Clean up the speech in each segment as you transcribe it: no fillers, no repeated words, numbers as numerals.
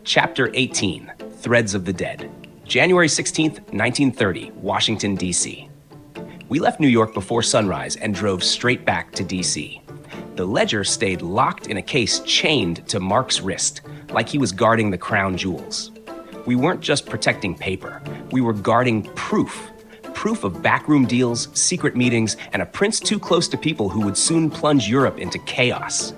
Chapter 18, Threads of the Dead. January 16th, 1930, Washington, D.C. We left New York before sunrise and drove straight back to D.C. The ledger stayed locked in a case chained to Mark's wrist, like he was guarding the crown jewels. We weren't just protecting paper, we were guarding proof. Proof of backroom deals, secret meetings, and a prince too close to people who would soon plunge Europe into chaos.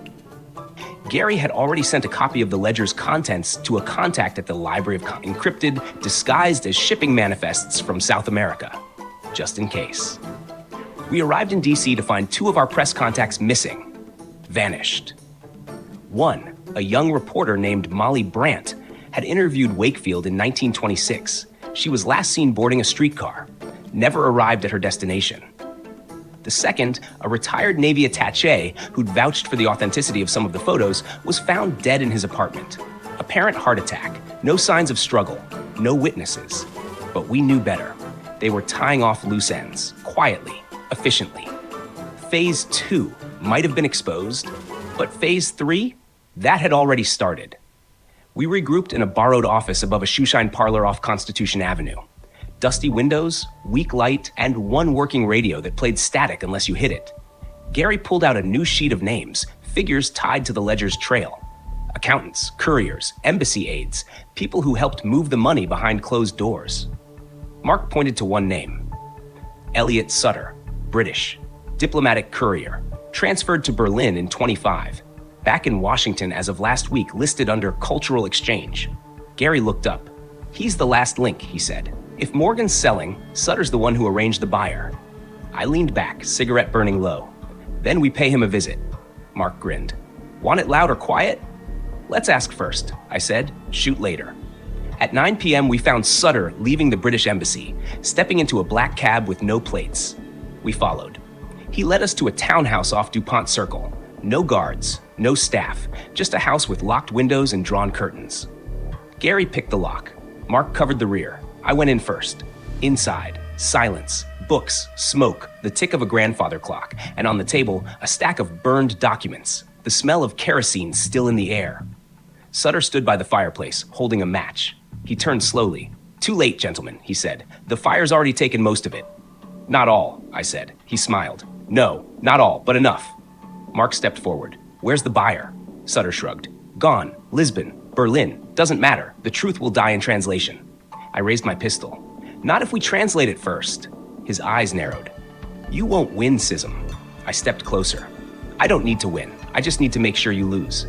Gary had already sent a copy of the ledger's contents to a contact at the Library of encrypted, disguised as shipping manifests from South America, just in case. We arrived in DC to find two of our press contacts missing, vanished. One, a young reporter named Molly Brandt, had interviewed Wakefield in 1926. She was last seen boarding a streetcar, never arrived at her destination. The second, a retired Navy attaché who'd vouched for the authenticity of some of the photos, was found dead in his apartment. Apparent heart attack, no signs of struggle, no witnesses. But we knew better. They were tying off loose ends, quietly, efficiently. Phase 2 might have been exposed, but Phase 3, that had already started. We regrouped in a borrowed office above a shoeshine parlor off Constitution Avenue. Dusty windows, weak light, and one working radio that played static unless you hit it. Gary pulled out a new sheet of names, figures tied to the ledger's trail. Accountants, couriers, embassy aides, people who helped move the money behind closed doors. Mark pointed to one name. Elliot Sutter, British, diplomatic courier, transferred to Berlin in 25. Back in Washington as of last week, listed under cultural exchange. Gary looked up. He's the last link, he said. If Morgan's selling, Sutter's the one who arranged the buyer. I leaned back, cigarette burning low. Then we pay him a visit. Mark grinned. Want it loud or quiet? Let's ask first, I said. Shoot later. At 9 p.m., we found Sutter leaving the British embassy, stepping into a black cab with no plates. We followed. He led us to a townhouse off DuPont Circle. No guards, no staff, just a house with locked windows and drawn curtains. Gary picked the lock. Mark covered the rear. I went in first. Inside, silence, books, smoke, the tick of a grandfather clock, and on the table, a stack of burned documents, the smell of kerosene still in the air. Sutter stood by the fireplace, holding a match. He turned slowly. Too late, gentlemen, he said. The fire's already taken most of it. Not all, I said. He smiled. No, not all, but enough. Mark stepped forward. Where's the buyer? Sutter shrugged. Gone. Lisbon. Berlin. Doesn't matter. The truth will die in translation. I raised my pistol. Not if we translate it first. His eyes narrowed. You won't win, Scism. I stepped closer. I don't need to win. I just need to make sure you lose.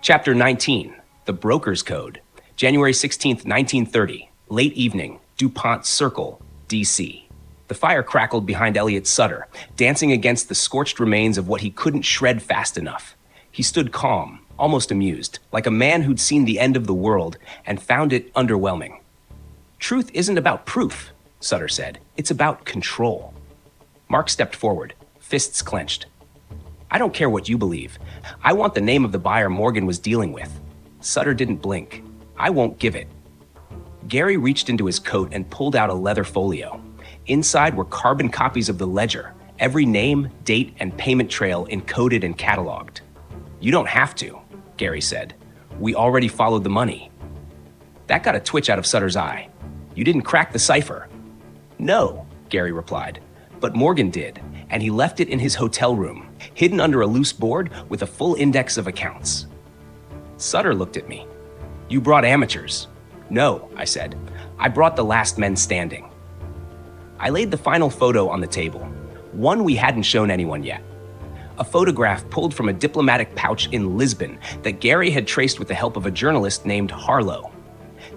Chapter 19, The Broker's Code. January 16th, 1930. Late evening, DuPont Circle, D.C. The fire crackled behind Elliot Sutter, dancing against the scorched remains of what he couldn't shred fast enough. He stood calm, almost amused, like a man who'd seen the end of the world and found it underwhelming. Truth isn't about proof, Sutter said. It's about control. Mark stepped forward, fists clenched. I don't care what you believe. I want the name of the buyer Morgan was dealing with. Sutter didn't blink. I won't give it. Gary reached into his coat and pulled out a leather folio. Inside were carbon copies of the ledger, every name, date, and payment trail encoded and cataloged. You don't have to, Gary said. We already followed the money. That got a twitch out of Sutter's eye. You didn't crack the cipher. No, Gary replied, but Morgan did, and he left it in his hotel room, hidden under a loose board with a full index of accounts. Sutter looked at me. You brought amateurs. No, I said. I brought the last men standing. I laid the final photo on the table, one we hadn't shown anyone yet. A photograph pulled from a diplomatic pouch in Lisbon that Gary had traced with the help of a journalist named Harlow.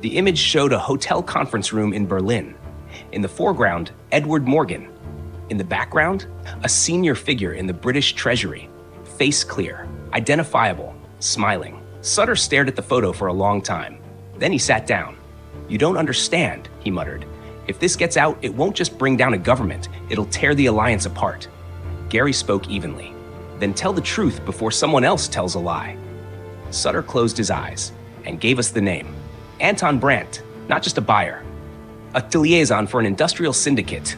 The image showed a hotel conference room in Berlin. In the foreground, Edward Morgan. In the background, a senior figure in the British Treasury, face clear, identifiable, smiling. Sutter stared at the photo for a long time. Then he sat down. You don't understand, he muttered. If this gets out, it won't just bring down a government, it'll tear the alliance apart. Gary spoke evenly. Then tell the truth before someone else tells a lie. Sutter closed his eyes and gave us the name. Anton Brandt, not just a buyer, a liaison for an industrial syndicate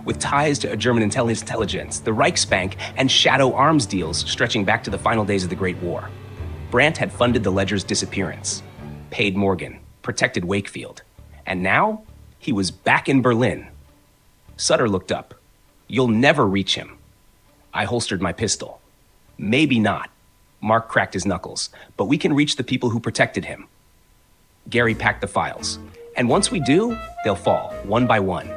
with ties to a German intelligence, the Reichsbank, and shadow arms deals stretching back to the final days of the Great War. Brandt had funded the ledger's disappearance, paid Morgan, protected Wakefield, and now he was back in Berlin. Sutter looked up. "You'll never reach him." I holstered my pistol. "Maybe not." Mark cracked his knuckles, "but we can reach the people who protected him." Gary packed the files. "And once we do, they'll fall, one by one."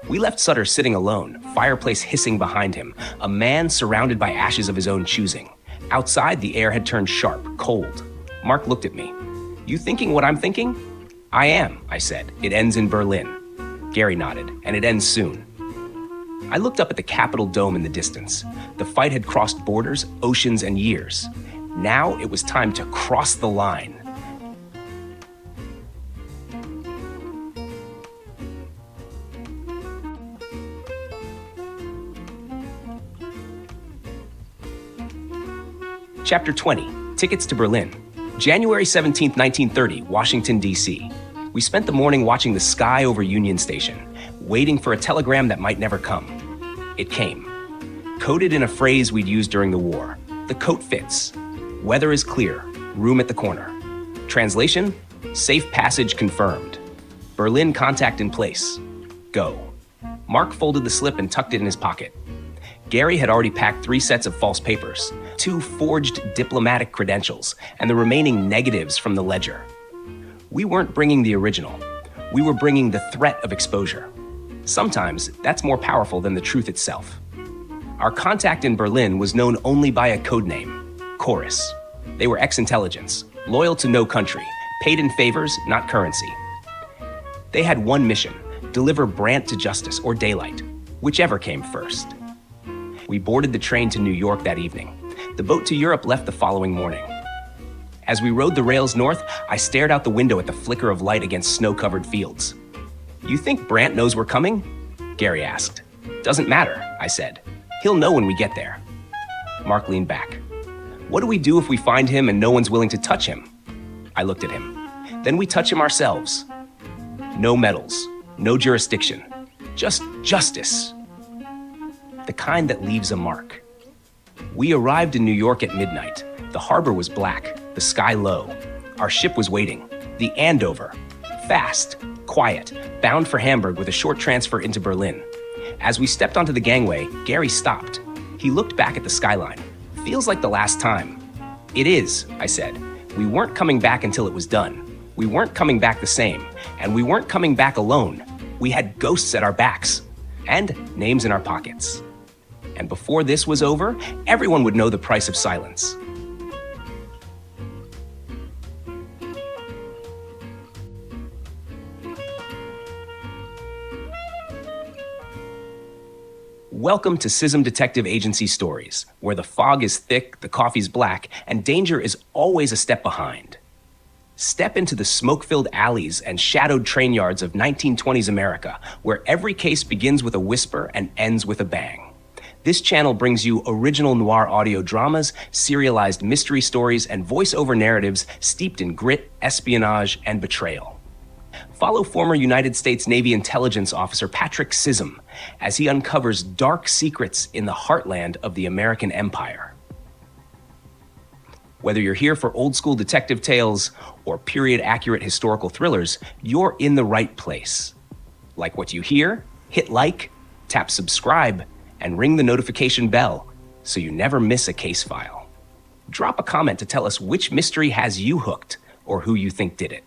We left Sutter sitting alone, fireplace hissing behind him, a man surrounded by ashes of his own choosing. Outside, the air had turned sharp, cold. Mark looked at me. "You thinking what I'm thinking?" "I am," I said. "It ends in Berlin." Gary nodded. "And it ends soon." I looked up at the Capitol dome in the distance. The fight had crossed borders, oceans, and years. Now it was time to cross the line. Chapter 20, Tickets to Berlin. January 17, 1930, Washington, D.C. We spent the morning watching the sky over Union Station, waiting for a telegram that might never come. It came. Coded in a phrase we'd used during the war. "The coat fits. Weather is clear. Room at the corner." Translation: "Safe passage confirmed. Berlin contact in place. Go." Mark folded the slip and tucked it in his pocket. Gary had already packed 3 sets of false papers, 2 forged diplomatic credentials, and the remaining negatives from the ledger. We weren't bringing the original. We were bringing the threat of exposure. Sometimes that's more powerful than the truth itself. Our contact in Berlin was known only by a code name, Chorus. They were ex-intelligence, loyal to no country, paid in favors, not currency. They had one mission: deliver Brandt to justice or daylight, whichever came first. We boarded the train to New York that evening. The boat to Europe left the following morning. As we rode the rails north, I stared out the window at the flicker of light against snow-covered fields. "You think Brandt knows we're coming?" Gary asked. "Doesn't matter," I said. "He'll know when we get there." Mark leaned back. "What do we do if we find him and no one's willing to touch him?" I looked at him. "Then we touch him ourselves. No medals, no jurisdiction, just justice. The kind that leaves a mark." We arrived in New York at midnight. The harbor was black, the sky low. Our ship was waiting, the Andover. Fast, quiet, bound for Hamburg with a short transfer into Berlin. As we stepped onto the gangway, Gary stopped. He looked back at the skyline. "Feels like the last time." "It is," I said. "We weren't coming back until it was done. We weren't coming back the same, and we weren't coming back alone. We had ghosts at our backs, and names in our pockets. And before this was over, everyone would know the price of silence." Welcome to Scism Detective Agency stories, where the fog is thick, the coffee's black, and danger is always a step behind. Step into the smoke-filled alleys and shadowed train yards of 1920s America, where every case begins with a whisper and ends with a bang. This channel brings you original noir audio dramas, serialized mystery stories, and voice-over narratives steeped in grit, espionage, and betrayal. Follow former United States Navy intelligence officer Patrick Scism as he uncovers dark secrets in the heartland of the American Empire. Whether you're here for old-school detective tales or period-accurate historical thrillers, you're in the right place. Like what you hear? Hit like, tap subscribe, and ring the notification bell so you never miss a case file. Drop a comment to tell us which mystery has you hooked or who you think did it.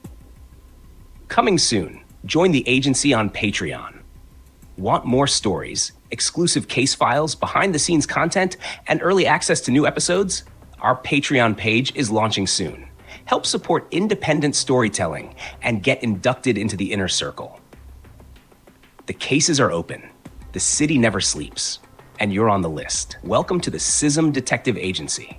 Coming soon, join the agency on Patreon. Want more stories, exclusive case files, behind-the-scenes content, and early access to new episodes? Our Patreon page is launching soon. Help support independent storytelling and get inducted into the inner circle. The cases are open. The city never sleeps. And you're on the list. Welcome to the Scism Detective Agency.